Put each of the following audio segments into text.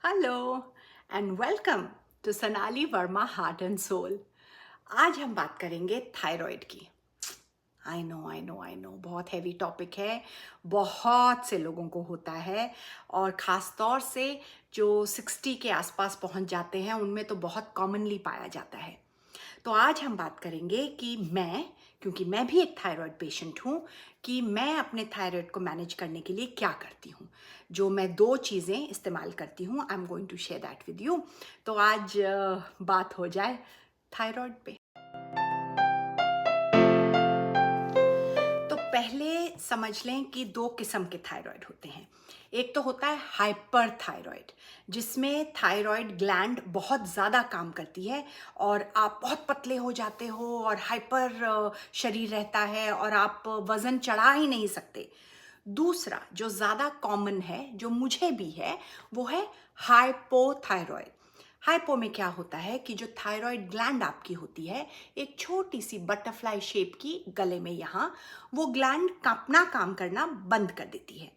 Hello and welcome to Sonali Verma heart and soul. आज हम बात करेंगे थायराइड की। आई नो बहुत हैवी टॉपिक है। बहुत से लोगों को होता है और ख़ास तौर से जो 60 के आसपास पहुंच जाते हैं उनमें तो बहुत कॉमनली पाया जाता है। तो आज हम बात करेंगे कि क्योंकि मैं भी एक थायराइड पेशेंट हूँ, कि मैं अपने थायराइड को मैनेज करने के लिए क्या करती हूँ। जो मैं 2 चीज़ें इस्तेमाल करती हूँ, I am going to share that with you. तो आज बात हो जाए थायराइड पे। तो पहले समझ लें कि 2 किस्म के थायराइड होते हैं। एक तो होता है हाइपर थायराइड, जिसमें थायराइड ग्लैंड बहुत ज़्यादा काम करती है और आप बहुत पतले हो जाते हो और हाइपर शरीर रहता है और आप वज़न चढ़ा ही नहीं सकते। दूसरा जो ज़्यादा कॉमन है, जो मुझे भी है, वो है हाइपोथायरॉयड। हाइपो में क्या होता है कि जो थायराइड ग्लैंड आपकी होती है, एक छोटी सी बटरफ्लाई शेप की गले में यहाँ, वो ग्लैंड अपना काम करना बंद कर देती है।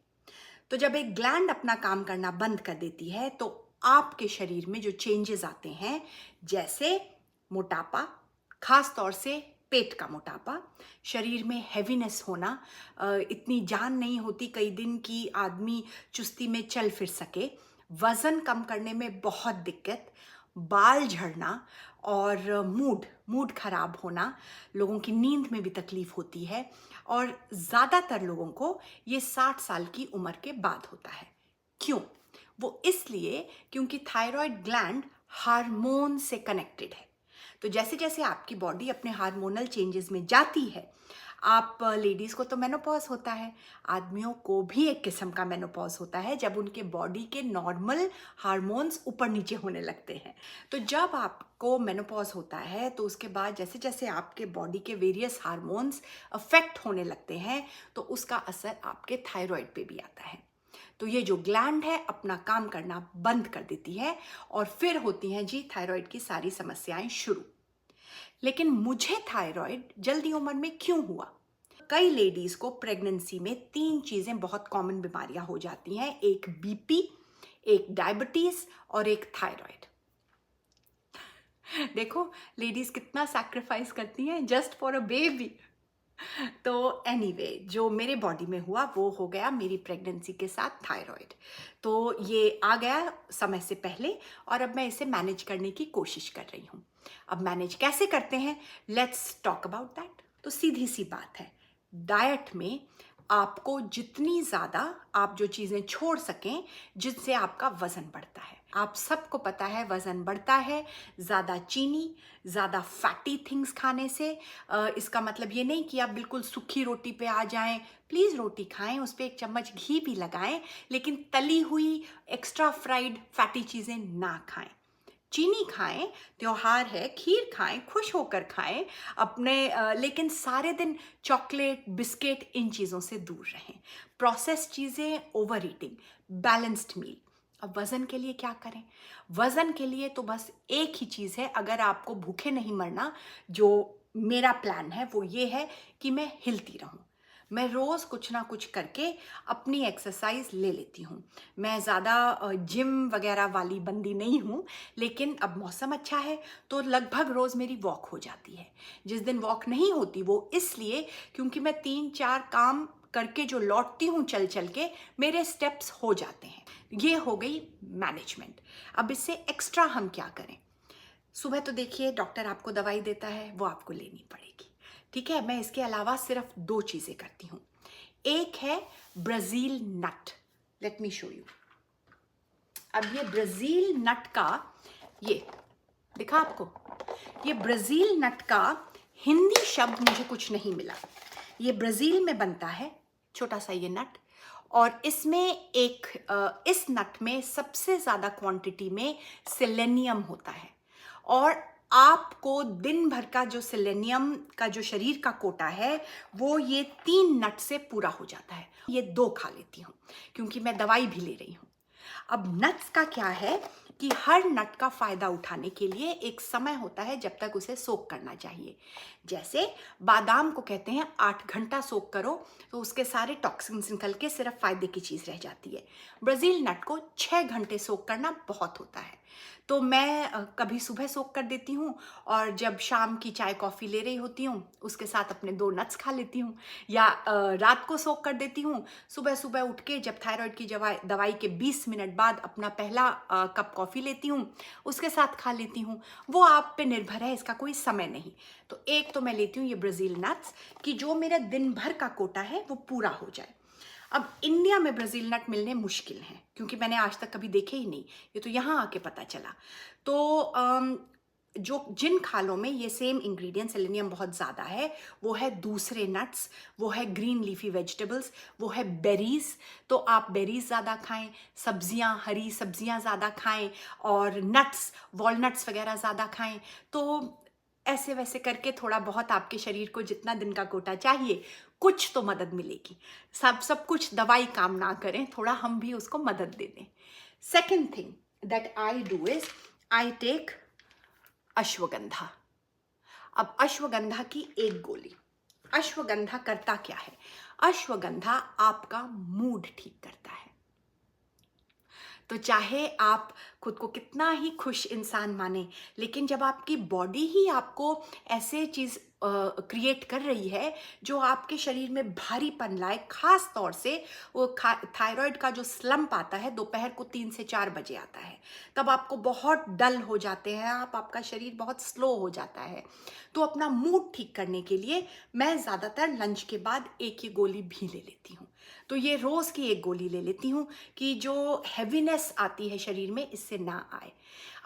तो जब एक ग्लैंड अपना काम करना बंद कर देती है तो आपके शरीर में जो चेंजेस आते हैं, जैसे मोटापा, खास तौर से पेट का मोटापा, शरीर में हैवीनेस होना, इतनी जान नहीं होती कई दिन कि आदमी चुस्ती में चल फिर सके, वजन कम करने में बहुत दिक्कत, बाल झड़ना और मूड मूड खराब होना, लोगों की नींद में भी तकलीफ होती है और ज़्यादातर लोगों को ये 60 साल की उम्र के बाद होता है। क्यों? वो इसलिए क्योंकि थायराइड ग्लैंड हार्मोन से कनेक्टेड है। तो जैसे जैसे आपकी बॉडी अपने हार्मोनल चेंजेस में जाती है, आप लेडीज़ को तो मेनोपॉज होता है, आदमियों को भी एक किस्म का मेनोपॉज होता है जब उनके बॉडी के नॉर्मल हार्मोन्स ऊपर नीचे होने लगते हैं। तो जब आपको मेनोपॉज होता है तो उसके बाद जैसे जैसे आपके बॉडी के वेरियस हार्मोन्स अफेक्ट होने लगते हैं तो उसका असर आपके थायराइड पे भी आता है। तो ये जो ग्लैंड है अपना काम करना बंद कर देती है और फिर होती हैं जी थायराइड की सारी समस्याएं शुरू। लेकिन मुझे थायराइड जल्दी उम्र में क्यों हुआ? कई लेडीज को प्रेगनेंसी में 3 चीजें बहुत कॉमन बीमारियां हो जाती हैं, एक बीपी, एक डायबिटीज और एक थायराइड। देखो लेडीज कितना सैक्रिफाइस करती हैं जस्ट फॉर अ बेबी। तो एनीवे जो मेरे बॉडी में हुआ वो हो गया मेरी प्रेगनेंसी के साथ थायराइड। तो ये आ गया समय से पहले और अब मैं इसे मैनेज करने की कोशिश कर रही हूँ। अब मैनेज कैसे करते हैं, लेट्स टॉक अबाउट दैट। तो सीधी सी बात है, डाइट में आपको जितनी ज़्यादा आप जो चीज़ें छोड़ सकें जिनसे आपका वज़न बढ़ता है। आप सबको पता है वज़न बढ़ता है ज़्यादा चीनी, ज़्यादा फैटी थिंग्स खाने से। इसका मतलब ये नहीं कि आप बिल्कुल सूखी रोटी पे आ जाएं। प्लीज़ रोटी खाएं, उस पर 1 चम्मच घी भी लगाएं, लेकिन तली हुई एक्स्ट्रा फ्राइड फैटी चीज़ें ना खाएं। चीनी खाएं, त्योहार है, खीर खाएं, खुश होकर खाएं अपने, लेकिन सारे दिन चॉकलेट, बिस्किट, इन चीज़ों से दूर रहें। प्रोसेस चीज़ें, ओवर ईटिंग, बैलेंस्ड मील। अब वज़न के लिए क्या करें? वज़न के लिए तो बस एक ही चीज़ है, अगर आपको भूखे नहीं मरना, जो मेरा प्लान है वो ये है कि मैं हिलती रहूं। मैं रोज़ कुछ ना कुछ करके अपनी एक्सरसाइज ले लेती हूँ। मैं ज़्यादा जिम वगैरह वाली बंदी नहीं हूँ, लेकिन अब मौसम अच्छा है तो लगभग रोज़ मेरी वॉक हो जाती है। जिस दिन वॉक नहीं होती वो इसलिए क्योंकि मैं 3-4 काम करके जो लौटती हूँ चल चल के, मेरे स्टेप्स हो जाते हैं। ये हो गई मैनेजमेंट। अब इससे एक्स्ट्रा हम क्या करें? सुबह तो देखिए डॉक्टर आपको दवाई देता है, वो आपको लेनी पड़ेगी, ठीक है। मैं इसके अलावा सिर्फ 2 चीज़ें करती हूँ। एक है Brazil nut. Let me show you. अब ये ब्राज़ील नट का, ये दिखा आपको, ये ब्राज़ील नट का हिंदी शब्द मुझे कुछ नहीं मिला। ये ब्राज़ील में बनता है, छोटा सा ये नट, और इसमें इस नट में सबसे ज़्यादा क्वांटिटी में सेलेनियम होता है और आपको दिन भर का जो सेलेनियम का जो शरीर का कोटा है वो ये 3 नट से पूरा हो जाता है। ये 2 खा लेती हूँ क्योंकि मैं दवाई भी ले रही हूँ। अब नट्स का क्या है कि हर नट का फ़ायदा उठाने के लिए एक समय होता है जब तक उसे सोक करना चाहिए। जैसे बादाम को कहते हैं 8 घंटा सोक करो तो उसके सारे टॉक्सिन्स निकल के सिर्फ फ़ायदे की चीज़ रह जाती है। ब्राज़ील नट को 6 घंटे सोक करना बहुत होता है। तो मैं कभी सुबह सोक कर देती हूँ और जब शाम की चाय कॉफ़ी ले रही होती हूँ उसके साथ अपने 2 नट्स खा लेती हूँ, या रात को सोक कर देती हूँ। सुबह सुबह उठ के जब थायराइड की दवाई के 20 मिनट बाद अपना पहला कप कॉफ़ी लेती हूँ, उसके साथ खा लेती हूँ। वो आप पे निर्भर है, इसका कोई समय नहीं। तो एक तो मैं लेती हूँ ये ब्राज़ील नट्स कि जो मेरा दिन भर का कोटा है वो पूरा हो जाए। अब इंडिया में ब्राज़ील नट मिलने मुश्किल हैं क्योंकि मैंने आज तक कभी देखे ही नहीं, ये तो यहाँ आके पता चला। तो जो जिन खालों में ये सेम इंग्रेडिएंट सेलेनियम बहुत ज़्यादा है वो है दूसरे नट्स, वो है ग्रीन लीफी वेजिटेबल्स, वो है बेरीज। तो आप बेरीज ज़्यादा खाएं, सब्जियां, हरी सब्जियां ज़्यादा खाएं और नट्स, वॉलनट्स वगैरह ज़्यादा खाएं। तो ऐसे वैसे करके थोड़ा बहुत आपके शरीर को जितना दिन का कोटा चाहिए कुछ तो मदद मिलेगी। सब कुछ दवाई काम ना करें, थोड़ा हम भी उसको मदद दे दें। Second thing that I do is I take ashwagandha. अब अश्वगंधा की एक गोली। अश्वगंधा करता क्या है? अश्वगंधा आपका मूड ठीक करता है। तो चाहे आप खुद को कितना ही खुश इंसान माने, लेकिन जब आपकी बॉडी ही आपको ऐसे चीज़ क्रिएट कर रही है जो आपके शरीर में भारीपन लाए, खास तौर से वो थायराइड का जो स्लम्प आता है दोपहर को 3 से 4 बजे आता है, तब आपको बहुत डल हो जाते हैं आप, आपका शरीर बहुत स्लो हो जाता है। तो अपना मूड ठीक करने के लिए मैं ज़्यादातर लंच के बाद एक ये गोली भी ले लेती हूँ। तो ये रोज़ की एक गोली ले लेती हूँ कि जो हैवीनेस आती है शरीर में इससे ना आए।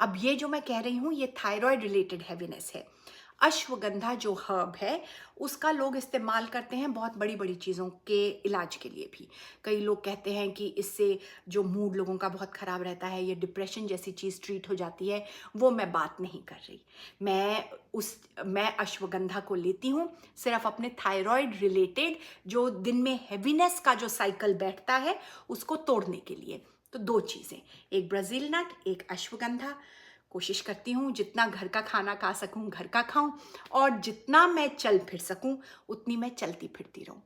अब ये जो मैं कह रही हूँ ये थायराइड रिलेटेड हैवीनेस है। अश्वगंधा जो हर्ब है उसका लोग इस्तेमाल करते हैं बहुत बड़ी बड़ी चीज़ों के इलाज के लिए भी। कई लोग कहते हैं कि इससे जो मूड लोगों का बहुत ख़राब रहता है, ये डिप्रेशन जैसी चीज़ ट्रीट हो जाती है। वो मैं बात नहीं कर रही। मैं अश्वगंधा को लेती हूँ सिर्फ अपने थायराइड रिलेटेड जो दिन में हैवीनेस का जो साइकिल बैठता है उसको तोड़ने के लिए। तो 2 चीज़ें, एक ब्राज़ील नट, एक अश्वगंधा। कोशिश करती हूँ जितना घर का खाना खा सकूँ घर का खाऊं और जितना मैं चल फिर सकूँ उतनी मैं चलती फिरती रहूँ।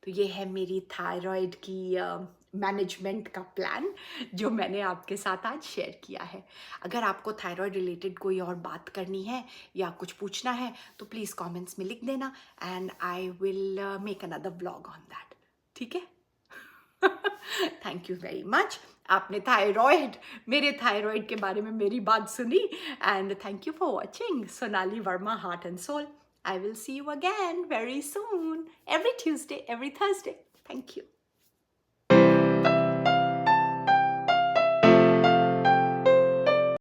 तो ये है मेरी थायराइड की मैनेजमेंट का प्लान जो मैंने आपके साथ आज शेयर किया है। अगर आपको थायराइड रिलेटेड कोई और बात करनी है या कुछ पूछना है तो प्लीज़ कमेंट्स में लिख देना and I will make another vlog on that. ठीक है? Thank you very much. आपने मेरे थायराइड के बारे में मेरी बात सुनी and thank you for watching Sonali Verma heart and soul. I will see you again very soon, every Tuesday, every Thursday. Thank you.